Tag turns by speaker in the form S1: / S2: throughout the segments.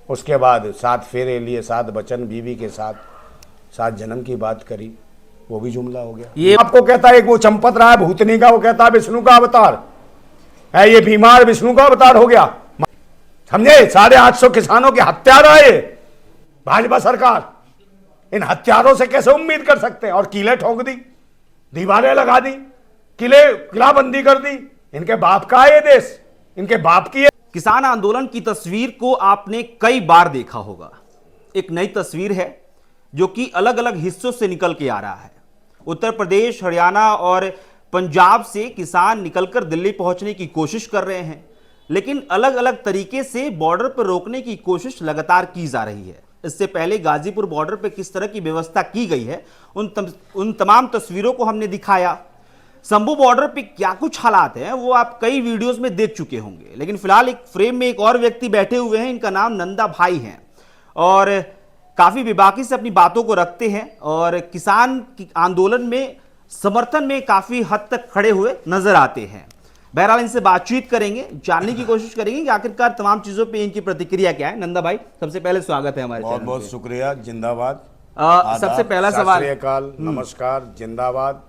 S1: उसके बाद 7 फेरे लिए, 7 वचन बीवी के साथ, 7 जन्म की बात करी, वो भी जुमला हो गया। ये आपको कहता है, एक वो चंपत रहा है भूतनी का, वो कहता है विष्णु का अवतार है, ये बीमार विष्णु का अवतार हो गया। समझे? 850 किसानों की हत्यारा है भाजपा सरकार। इन हत्यारों से कैसे उम्मीद कर सकते हैं? और किले ठोक दी, दीवारें लगा दी, किलाबंदी कर दी। इनके बाप का है ये देश, इनके बाप की है।
S2: किसान आंदोलन की तस्वीर को आपने कई बार देखा होगा। एक नई तस्वीर है जो कि अलग अलग हिस्सों से निकल के आ रहा है। उत्तर प्रदेश, हरियाणा और पंजाब से किसान निकलकर दिल्ली पहुंचने की कोशिश कर रहे हैं, लेकिन अलग अलग तरीके से बॉर्डर पर रोकने की कोशिश लगातार की जा रही है। इससे पहले गाजीपुर बॉर्डर पर किस तरह की व्यवस्था की गई है, उन तमाम तस्वीरों को हमने दिखाया। शंभू बॉर्डर पे क्या कुछ हालात हैं वो आप कई वीडियोस में देख चुके होंगे, लेकिन फिलहाल एक फ्रेम में एक और व्यक्ति बैठे हुए हैं। इनका नाम नंदा भाई है और काफी बेबाकी से अपनी बातों को रखते हैं और किसान की आंदोलन में समर्थन में काफी हद तक खड़े हुए नजर आते हैं। बहरहाल इनसे बातचीत करेंगे, जानने की कोशिश करेंगे कि आखिरकार तमाम चीजों पे इनकी प्रतिक्रिया क्या है। नंदा भाई, सबसे पहले स्वागत है हमारे
S1: बहुत बहुत शुक्रिया, जिंदाबाद।
S2: सबसे पहला सवाल,
S1: सत श्री अकाल, नमस्कार, जिंदाबाद,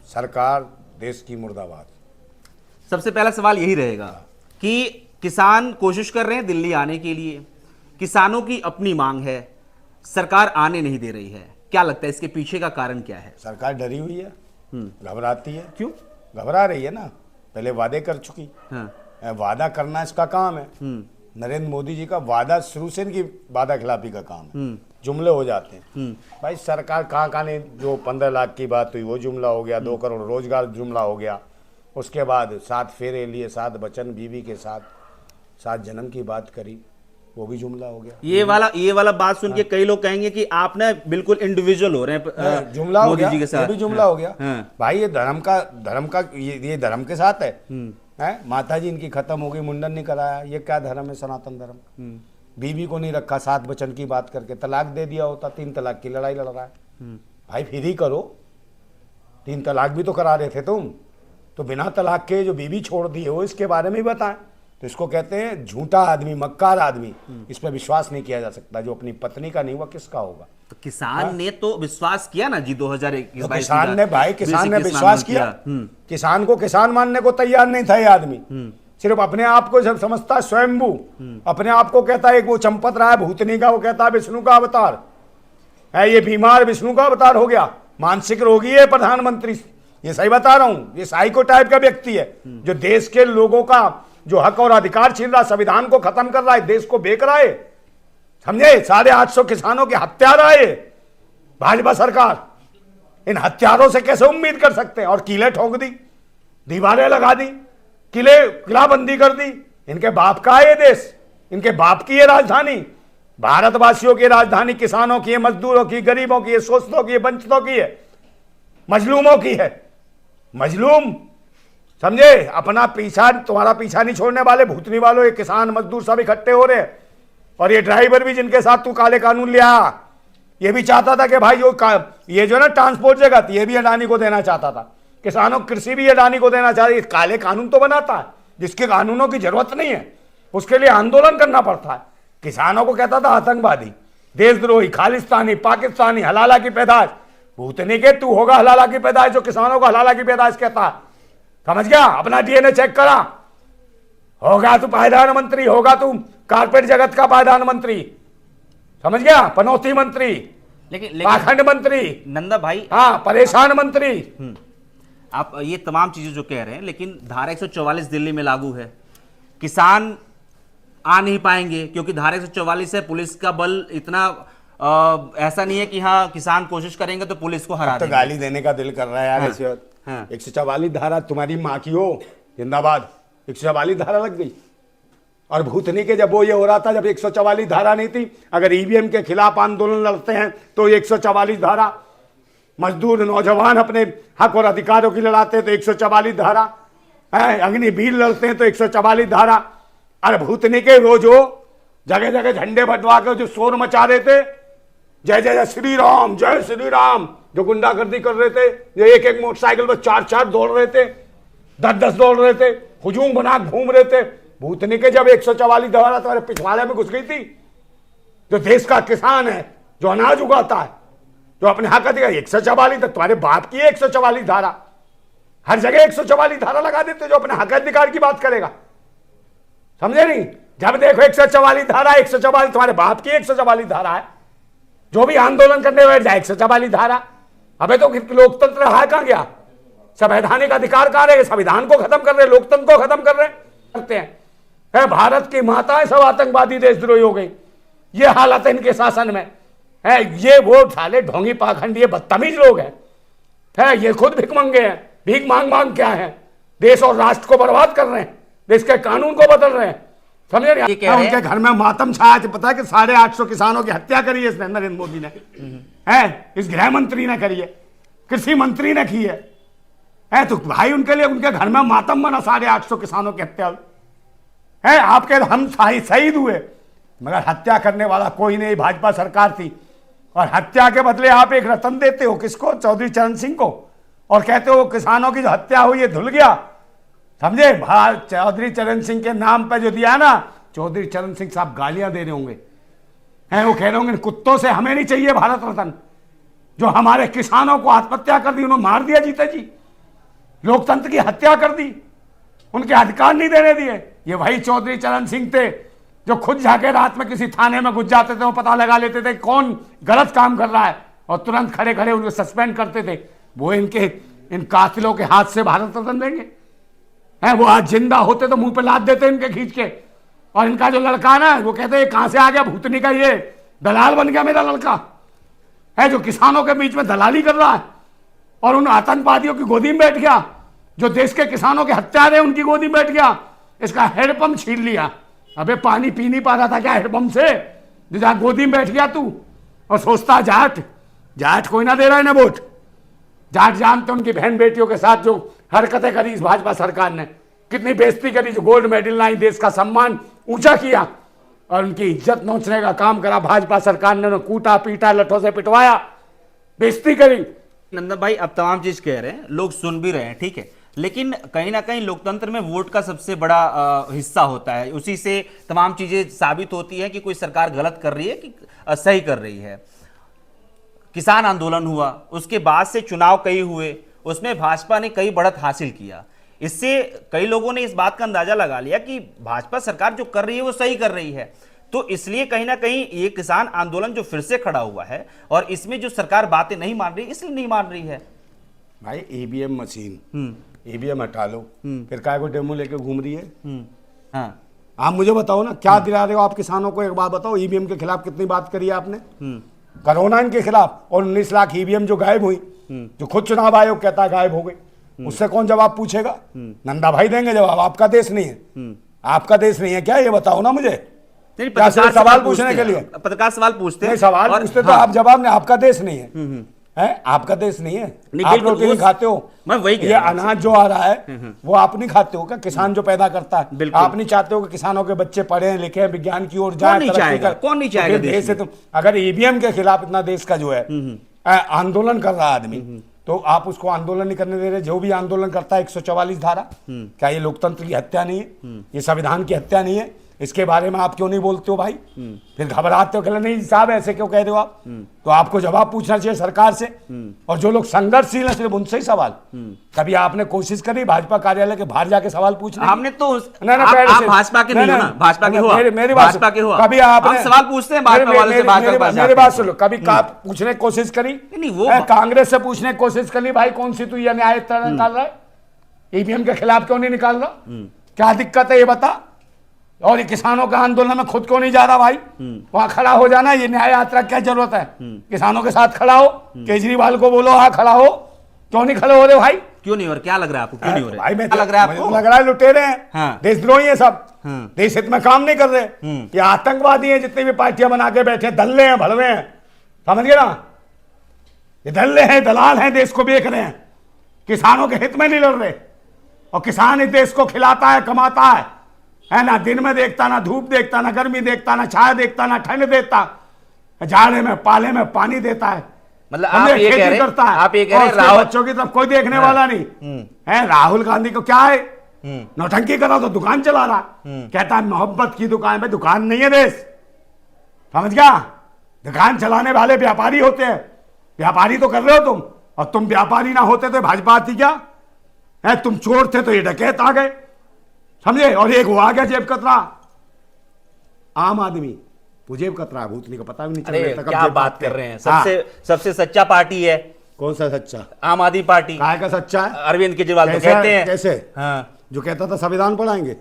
S1: सरकार देश की मुर्दाबाद।
S2: सबसे पहला सवाल यही रहेगा कि किसान कोशिश कर रहे हैं दिल्ली आने के लिए, किसानों की अपनी मांग है, सरकार आने नहीं दे रही है। क्या लगता है इसके पीछे का कारण क्या है?
S1: सरकार डरी हुई है, घबराती है।
S2: क्यों
S1: घबरा रही है? ना, पहले वादे कर चुकी।
S2: हाँ।
S1: वादा करना इसका काम है। नरेंद्र मोदी जी का वादा शुरू से इनकी वादा खिलाफी का काम है। जुमले हो जाते हैं भाई। सरकार कहाँ ने, जो 15 लाख की बात हुई वो जुमला हो गया, 2 करोड़ रोजगार जुमला हो गया। उसके बाद 7 फेरे लिए, 7 वचन बीवी के साथ, 7 जन्म की बात करी, वो भी जुमला हो गया।
S2: ये वाला बात सुन के कई लोग कहेंगे कि आप ना बिल्कुल इंडिविजुअल हो रहे हैं,
S1: जुमला हो गया,
S2: मोदी जी के साथ।
S1: ये भी जुमला हो गया।
S2: हाँ।
S1: भाई ये धर्म का ये धर्म के साथ है। माता जी इनकी खत्म हो गई, मुंडन नहीं कराया, ये क्या धर्म है? सनातन धर्म। बीवी को नहीं रखा, 7 वचन की बात करके तलाक दे दिया होता। 3 तलाक की लड़ाई लड़ रहा है भाई। फिर ही करो, 3 तलाक भी तो करा रहे थे तुम, तो बिना तलाक के जो बीवी छोड़ दी हो इसके बारे में ही बताएं। तो इसको कहते हैं झूठा आदमी, मक्कार आदमी। इस पर विश्वास नहीं किया जा सकता। जो अपनी पत्नी का नहीं हुआ किसका होगा?
S2: तो किसान ने तो विश्वास किया ना जी 2021
S1: तो किसान ने विश्वास किया। किसान को किसान मानने को तैयार नहीं था ये आदमी। सिर्फ अपने आप को जब समझता है स्वयंभू, अपने आप को कहता है, एक वो चंपत रहा है भूतनी का, वो कहता है विष्णु का अवतार है, ये बीमार विष्णु का अवतार हो गया। मानसिक रोगी है प्रधानमंत्री। ये सही बता रहा हूं, ये साइको टाइप का व्यक्ति है जो देश के लोगों का जो हक और अधिकार छीन रहा, संविधान को खत्म कर रहा है, देश को बेच रहा है। समझे? 850 किसानों की हत्यारा है भाजपा सरकार। इन हत्यारों से कैसे उम्मीद कर सकते हैं? और किले ठोक दी, दीवारें लगा दी, किलाबंदी कर दी। इनके बाप का है ये देश, इनके बाप की है राजधानी। भारतवासियों की राजधानी किसानों की है, मजदूरों की, गरीबों की है, शोषितों की है, वंचितों की है, मजलूमों की है। मजलूम, समझे? अपना पीछा, तुम्हारा पीछा नहीं छोड़ने वाले भूतनी वालों, ये किसान मजदूर सब इकट्ठे हो रहे हैं। और ये ड्राइवर भी जिनके साथ तू काले कानून ले आया, ये भी चाहता था कि भाई ये जो ना ट्रांसपोर्ट जगह ये भी अडानी को देना चाहता था। किसानों कृषि भी अडानी को देना चाहता है। काले कानून तो बनाता है जिसके कानूनों की जरूरत नहीं है, उसके लिए आंदोलन करना पड़ता है। किसानों को कहता था आतंकवादी, देशद्रोही, खालिस्तानी, पाकिस्तानी, हलाला की पैदाइश। भूतनी के तू होगा हलाला की पैदाइश जो किसानों को हलाला की पैदाइश कहता है। समझ गया? अपना डीएनए चेक करा। होगा तू पायदान मंत्री, होगा तू कारपेट जगत का पायदान मंत्री, समझ गया? पनौती मंत्री, लेकिन पाखंड मंत्री,
S2: नंदा भाई,
S1: हाँ, परेशान मंत्री।
S2: आप ये तमाम चीजें जो कह रहे हैं, लेकिन धारा 144 दिल्ली में लागू है। किसान आ नहीं पाएंगे क्योंकि धारा 144 है। पुलिस का बल इतना ऐसा नहीं है कि हाँ किसान कोशिश करेंगे तो पुलिस को हरा
S1: तो गाली देने का दिल कर रहा है यार। ऐसे 144 धारा तुम्हारी माँ की हो, जिंदाबाद। 144 धारा लग गई। और भूतनी के जब वो ये हो रहा था, जब 144 धारा नहीं थी, अगर ईवीएम के खिलाफ आंदोलन लड़ते हैं तो 144 धारा, मजदूर नौजवान अपने हक और अधिकारों की लड़ाते हैं तो 144 धारा, अग्निवीर लड़ते हैं तो 144 धारा। अरे भूतनी के वो जो जगह जगह झंडे बंटवा कर जो शोर मचा रहे थे, जय जय श्री राम, जय श्री राम, जो गुंडागर्दी कर रहे थे, जो एक एक मोटरसाइकिल पर 4-4 दौड़ रहे थे, 10-10 दौड़ रहे थे, हुजूम बना घूम रहे थे। भूतनी के जब 144 धारा तुम्हारे पिछवाड़े में घुस गई थी, जो देश का किसान है, जो अनाज उगाता है, जो अपने हक अधिकार 144, तो तुम्हारे बाप की 144 धारा, हर जगह 144 धारा लगा देते जो अपने हक अधिकार की बात करेगा। समझे नहीं? जब देखो 144 धारा, 144 तुम्हारे बाप की 144 धारा है। जो भी आंदोलन करने बैठ जाए 144 धारा। अबे तो लोकतंत्र रहा कहां गया? संवैधानिक अधिकार कहां रहे? संविधान को खत्म कर रहे, लोकतंत्र को खत्म कर रहे करते हैं। भारत की माताएं सब आतंकवादी देशद्रोही हो गई। ये हालत है इनके शासन में है। ये वो साले ढोंगी पाखंडी ये बदतमीज लोग हैं। ये खुद भीख मंगे हैं। भीख मांग मांग क्या है? देश और राष्ट्र को बर्बाद कर रहे हैं, देश के कानून को बदल रहे हैं। समझे? उनके घर में मातम छाया थे। पता है कि 850 किसानों की हत्या करी है इसने, नरेंद्र मोदी ने, है इस गृह मंत्री ने करी है, कृषि मंत्री ने की है। तो भाई उनके लिए उनके घर में मातम बना, 850 किसानों की हत्या है। आपके हम शहीद हुए, मगर हत्या करने वाला कोई नहीं। भाजपा सरकार थी और हत्या के बदले आप एक रतन देते हो किसको? चौधरी चरण सिंह को, और कहते हो किसानों की जो हत्या हुई है धुल गया। समझे? चौधरी चरण सिंह के नाम पर जो दिया ना, चौधरी चरण सिंह साहब गालियां दे रहे होंगे, हैं वो कह रहे होंगे कुत्तों से हमें नहीं चाहिए भारत रत्न। जो हमारे किसानों को आत्महत्या कर दी, उन्होंने मार दिया जीते जी, लोकतंत्र की हत्या कर दी, उनके अधिकार नहीं देने दिए। ये वही चौधरी चरण सिंह थे जो खुद जाके रात में किसी थाने में घुस जाते थे, वो पता लगा लेते थे कौन गलत काम कर रहा है और तुरंत खड़े खड़े उनको सस्पेंड करते थे। वो इन कातिलों के हाथ से भारत रत्न देंगे? वो आज जिंदा होते तो मुंह पे लाद देते इनके खींच के। और इनका जो लड़का ना, वो कहते हैं कहां से आ गया भूतनी का, ये दलाल बन गया मेरा लड़का, है जो किसानों के बीच में दलाली कर रहा है और उन आतंकवादियों की गोदी में बैठ गया, जो देश के किसानों के हत्यारे उनकी गोदी में बैठ गया। इसका हेडपंप छीन लिया। अबे पानी पी नहीं पा रहा था क्या हेडपंप से? जहां गोदी में बैठ गया तू और सोचता जाट कोई ना दे रहा है ना वोट। जाट जानते उनकी बहन बेटियों के साथ जो हरकतें करी इस भाजपा सरकार ने, कितनी बेइज्जती करी, जो गोल्ड मेडल लाई, देश का सम्मान ऊंचा किया और उनकी इज्जत नोचने का काम करा भाजपा सरकार ने। कूटा पीटा, लठों से पिटवाया, बेइज्जती करी।
S2: नंदन भाई अब तमाम चीज कह रहे हैं, लोग सुन भी रहे हैं, ठीक है, लेकिन कहीं ना कहीं लोकतंत्र में वोट का सबसे बड़ा हिस्सा होता है। उसी से तमाम चीजें साबित होती है कि कोई सरकार गलत कर रही है कि सही कर रही है। किसान आंदोलन हुआ, उसके बाद से चुनाव कई हुए, उसमें भाजपा ने कई बढ़त हासिल किया। इससे कई लोगों ने इस बात का अंदाजा लगा लिया कि भाजपा सरकार जो कर रही है वो सही कर रही है। तो इसलिए कहीं ना कहीं ये किसान आंदोलन जो फिर से खड़ा हुआ है और इसमें जो सरकार बातें नहीं मान रही, इसलिए नहीं मान रही है।
S1: भाई ईवीएम मशीन, ईवीएम हटा लो, फिर काय को डेमो लेके घूम रही है।
S2: हाँ,
S1: आप मुझे बताओ ना, क्या दिला रहे हो आप किसानों को? एक बात बताओ, ईवीएम के खिलाफ कितनी बात करी है आपने? कोरोना के खिलाफ, और 19 लाख ईवीएम जो गायब हुई, जो खुद चुनाव आयोग कहता है गायब हो गई, उससे कौन जवाब पूछेगा? नंदा भाई देंगे जवाब। आपका देश नहीं है, आपका देश नहीं है क्या? ये बताओ ना मुझे। क्या सवाल पूछने के लिए?
S2: पत्रकार सवाल पूछते हैं,
S1: सवाल पूछते तो आप जवाब नहीं। आपका देश नहीं है, आपका देश नहीं है। आप रोटी नहीं खाते हो।
S2: मैं वही
S1: ये अनाज जो आ रहा है वो आप नहीं खाते हो क्या? किसान जो पैदा करता है, आप नहीं चाहते हो कि किसानों के बच्चे पढ़े लिखे विज्ञान की ओर जाए?
S2: कौन नहीं चाहेगा
S1: देश से? तुम अगर ईवीएम के खिलाफ इतना देश का जो है आंदोलन कर रहा आदमी, तो आप उसको आंदोलन नहीं करने दे रहे। जो भी आंदोलन करता है 144 धारा, क्या ये लोकतंत्र की हत्या नहीं है? ये संविधान की हत्या नहीं है? इसके बारे में आप क्यों नहीं बोलते हो भाई? फिर घबराते हो, कहते नहीं साहब ऐसे क्यों कह रहे हो आप? तो आपको जवाब पूछना चाहिए सरकार से। और जो लोग संघर्षशील है सिर्फ उनसे ही सवाल। कभी आपने कोशिश करी भाजपा कार्यालय के बाहर जाके सवाल पूछने?
S2: हमने तो आप भाजपा के नहीं हो ना, भाजपा के हो,
S1: मेरी बात
S2: भाजपा के हो।
S1: कभी आपने
S2: सवाल पूछते हैं भाजपा वाले से,
S1: मेरी बात सुनो, कभी पूछने की कोशिश करी?
S2: नहीं, वो
S1: कांग्रेस से पूछने की कोशिश करी भाई कौन सी तू ये न्याय निकाल रहा है, ईवीएम के खिलाफ क्यों नहीं निकाल रहा? क्या दिक्कत है ये बता। और ये किसानों का आंदोलन में खुद को नहीं जा रहा भाई, वहां खड़ा हो जाना। ये न्याय यात्रा क्या जरूरत है? किसानों के साथ खड़ा हो, केजरीवाल को बोलो हाँ खड़ा हो, क्यों नहीं खड़े हो रहे भाई?
S2: क्यों नहीं हो रहे? क्या लग रहा है आपको? क्यों नहीं हो रहे
S1: भाई? मैं
S2: लग रहा है आपको?
S1: लग रहा है लुटेरे हैं, देशद्रोही है सब, देश हित में काम नहीं कर रहे। ये आतंकवादी है, जितनी भी पार्टियां बना के बैठे, दल्ले हैं, भड़वे हैं, समझ गए ना? ये दल्ले हैं, दलाल हैं, देश को बेच रहे हैं, किसानों के हित में नहीं लड़ रहे। और किसान इस देश को खिलाता है, कमाता है ना? दिन में देखता, ना धूप देखता, ना गर्मी देखता, ना छाया देखता, ना ठंड देखता, जाड़े में पाले में पानी देता है।
S2: मतलब आप ये कह रहे हैं, आप ये कह रहे हैं
S1: राहुल बच्चों की तरफ कोई देखने वाला नहीं है। राहुल गांधी को क्या है, नौटंकी करा तो दुकान चला रहा, कहता है मोहब्बत की दुकान में। दुकान नहीं है देश, समझ गया? दुकान चलाने वाले व्यापारी होते हैं, व्यापारी तो कर रहे हो तुम, और तुम व्यापारी ना होते तो भाजपा आती क्या है? तुम चोर थे तो ये डकैत आ गए, समझे? और एक वो आ गया जेब कतरा, आम आदमी वो जेब कतरा, भूतनी का पता भी नहीं चल
S2: अरे
S1: रहा था
S2: क्या बात कर रहे हैं, सबसे सच्चा पार्टी है
S1: कौन सा सच्चा?
S2: आम आदमी पार्टी।
S1: काय का सच्चा है?
S2: अरविंद केजरीवाल तो कहते हैं
S1: कैसे?
S2: हाँ।
S1: जो कहता था संविधान पढ़ाएंगे,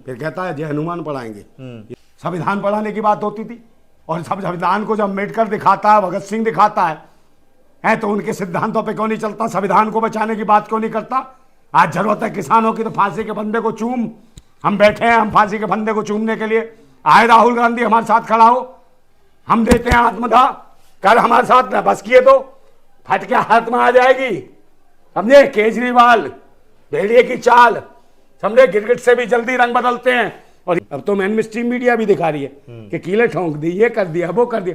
S1: फिर कहता है जय हनुमान पढ़ाएंगे। संविधान पढ़ाने की बात होती थी, और सब संविधान को जब अम्बेडकर दिखाता है, भगत सिंह दिखाता है तो उनके सिद्धांतों पे क्यों नहीं चलता? संविधान को बचाने की बात क्यों नहीं करता? आज जरूरत है किसानों की तो फांसी के फंदे को चूम, हम बैठे हैं, हम फांसी के फंदे को चूमने के लिए आए। राहुल गांधी हमारे साथ खड़ा हो, हम देते हैं आत्मदाह, कल हमारे साथ न बस किए तो फट के हाथ में आ जाएगी, समझे? केजरीवाल भेड़िए की चाल, समझे? गिरगिट से भी जल्दी रंग बदलते हैं। और अब तो मेन स्ट्रीम मीडिया भी दिखा रही है कि कीले ठोंक दी, ये कर दिया, वो कर दिया,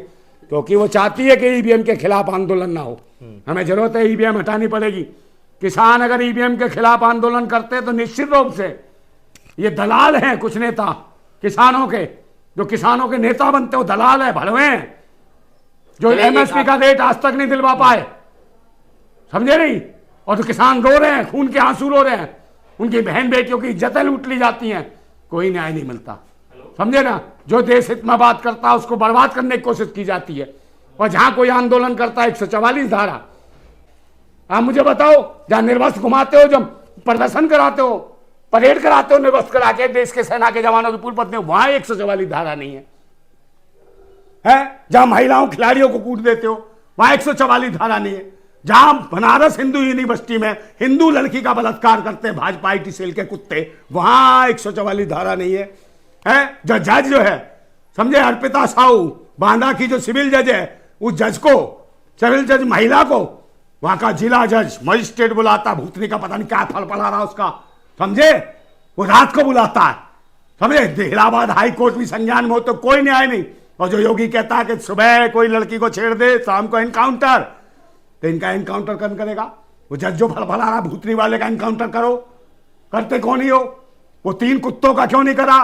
S1: क्योंकि वो चाहती है कि ईवीएम के खिलाफ आंदोलन ना हो। हमें जरूरत है ईवीएम हटानी पड़ेगी। किसान अगर ईवीएम के खिलाफ आंदोलन करते हैं तो निश्चित रूप से ये दलाल हैं, कुछ नेता किसानों के, जो किसानों के नेता बनते हो दलाल है, भड़वे हैं, जो एमएसपी का रेट आज तक नहीं दिलवा पाए, समझे नहीं? और जो किसान रो रहे हैं, खून के आंसू रो रहे हैं, उनकी बहन बेटियों की इज्जतें लूट ली जाती हैं, कोई न्याय नहीं मिलता, समझे ना? जो देश हित में बात करता है उसको बर्बाद करने की कोशिश की जाती है। और जहां कोई आंदोलन करता है 144 धारा, आप मुझे बताओ, जहां निर्वस्त्र घुमाते हो, जब प्रदर्शन कराते हो, परेड कराते हो निर्वस्त्र करा के देश के सेना के जवानों की पूर्व पत्नी, वहां 144 धारा नहीं है? जहां महिलाओं खिलाड़ियों को कूट देते हो वहां 144 धारा नहीं है। जहां बनारस हिंदू यूनिवर्सिटी में हिंदू लड़की का बलात्कार करते हैं भाजपा IT सेल के कुत्ते, वहां 144 धारा नहीं है? जो जज जो है, समझे, अर्पिता साहू बांदा की जो सिविल जज है, उस जज को, सिविल जज महिला को, वहां का जिला जज मजिस्ट्रेट बुलाता, भूतनी का पता नहीं क्या फल पड़ा रहा उसका, समझे? वो रात को बुलाता है, समझे? इलाहाबाद हाई कोर्ट भी संज्ञान में हो तो कोई न्याय नहीं। और जो योगी कहता है कि सुबह कोई लड़की को छेड़ दे, शाम को एनकाउंटर, तो इनका एनकाउंटर कौन करेगा? वो जज जो फलफला रहा भूतनी वाले का एनकाउंटर करो, करते कौन ही हो? वो 3 कुत्तों का क्यों नहीं करा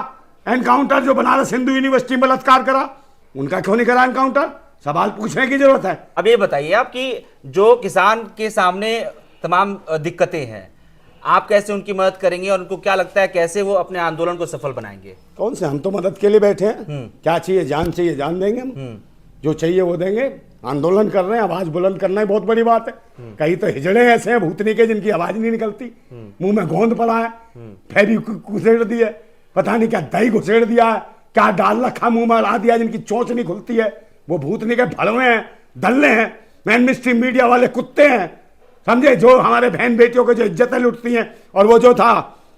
S1: एनकाउंटर? जो बनारस हिंदू यूनिवर्सिटी में बलात्कार करा, उनका क्यों नहीं करा एनकाउंटर? सवाल पूछने की जरूरत है।
S2: अब ये बताइए आप कि जो किसान के सामने तमाम दिक्कतें हैं, आप कैसे उनकी मदद करेंगे और उनको क्या लगता है कैसे वो अपने आंदोलन को सफल बनाएंगे?
S1: कौन से, हम तो मदद के लिए बैठे हैं। क्या चाहिए? जान चाहिए, जान देंगे हम, जो चाहिए वो देंगे। आंदोलन कर रहे हैं, आवाज बुलंद करना ही बहुत बड़ी बात है। कहीं तो हिजड़े ऐसे हैं भूतनी के जिनकी आवाज नहीं निकलती, मुंह में गोंद पड़ा है, फेरी घुसेड़ दी है, पता नहीं क्या दही घुसेड़ दिया है, क्या डाल रखा मुंह में ला दिया, जिनकी चोंच नहीं खुलती है, वो भूतनी के भड़वे हैं, दल्ले हैं, मेन स्ट्रीम मीडिया वाले कुत्ते हैं, समझे? जो हमारे बहन बेटियों को जो इज्जतें लुटती हैं। और वो जो था,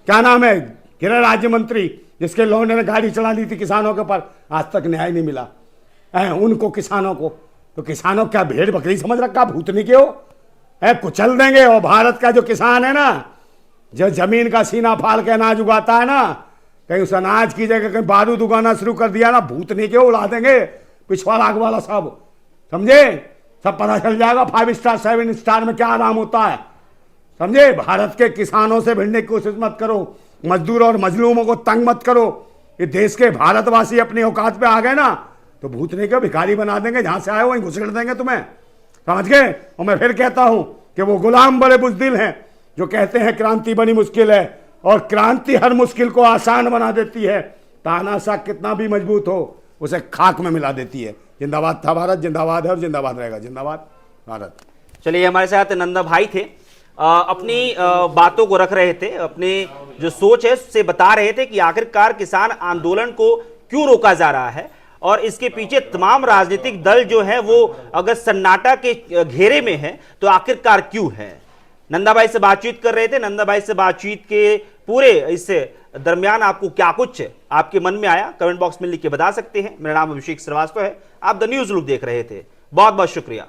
S1: क्या नाम है, गृह राज्य मंत्री, जिसके लौंडे ने गाड़ी चला ली थी किसानों के ऊपर, आज तक न्याय नहीं मिला उनको, किसानों को। तो किसानों क्या भेड़ बकरी समझ रखा भूतनी के हो? कुचल देंगे। और भारत का जो किसान है ना, जो जमीन का सीना फाड़ के अनाज उगाता है ना, कहीं उस अनाज की जगह कहीं बारूद उगाना शुरू कर दिया ना, भूतनी के उड़ा देंगे पिछवाड़ा आग वाला सब, समझे? सब पता चल जाएगा 5 स्टार 7 स्टार में क्या आराम होता है, समझे? भारत के किसानों से भिड़ने की कोशिश मत करो, मजदूर और मजलूमों को तंग मत करो। ये देश के भारतवासी अपनी औकात पे आ गए ना, तो भूतने के भिखारी बना देंगे, जहां से आए वहीं घुसेड़ देंगे तुम्हें, समझ गए? और मैं फिर कहता हूं कि वो गुलाम बड़े बुज़दिल हैं जो कहते हैं क्रांति बड़ी मुश्किल है, और क्रांति हर मुश्किल को आसान बना देती है। तानाशाह कितना भी मजबूत हो, उसे खाक में मिला देती है। जिंदाबाद था भारत, जिंदाबाद है और जिंदाबाद रहेगा। जिंदाबाद भारत।
S2: चलिए, हमारे साथ नंदा भाई थे, अपनी बातों को रख रहे थे, अपने जो सोच है उससे बता रहे थे कि आखिरकार किसान आंदोलन को क्यों रोका जा रहा है, और इसके पीछे तमाम राजनीतिक दल जो है वो अगर सन्नाटा के घेरे में है तो आखिरकार क्यों है। नंदा भाई से बातचीत कर रहे थे। नंदा भाई से बातचीत के पूरे इस दरमियान आपको क्या कुछ आपके मन में आया, कमेंट बॉक्स में लिख के बता सकते हैं। मेरा नाम अभिषेक श्रीवास्तव है, आप द न्यूज लुक देख रहे थे। बहुत बहुत शुक्रिया।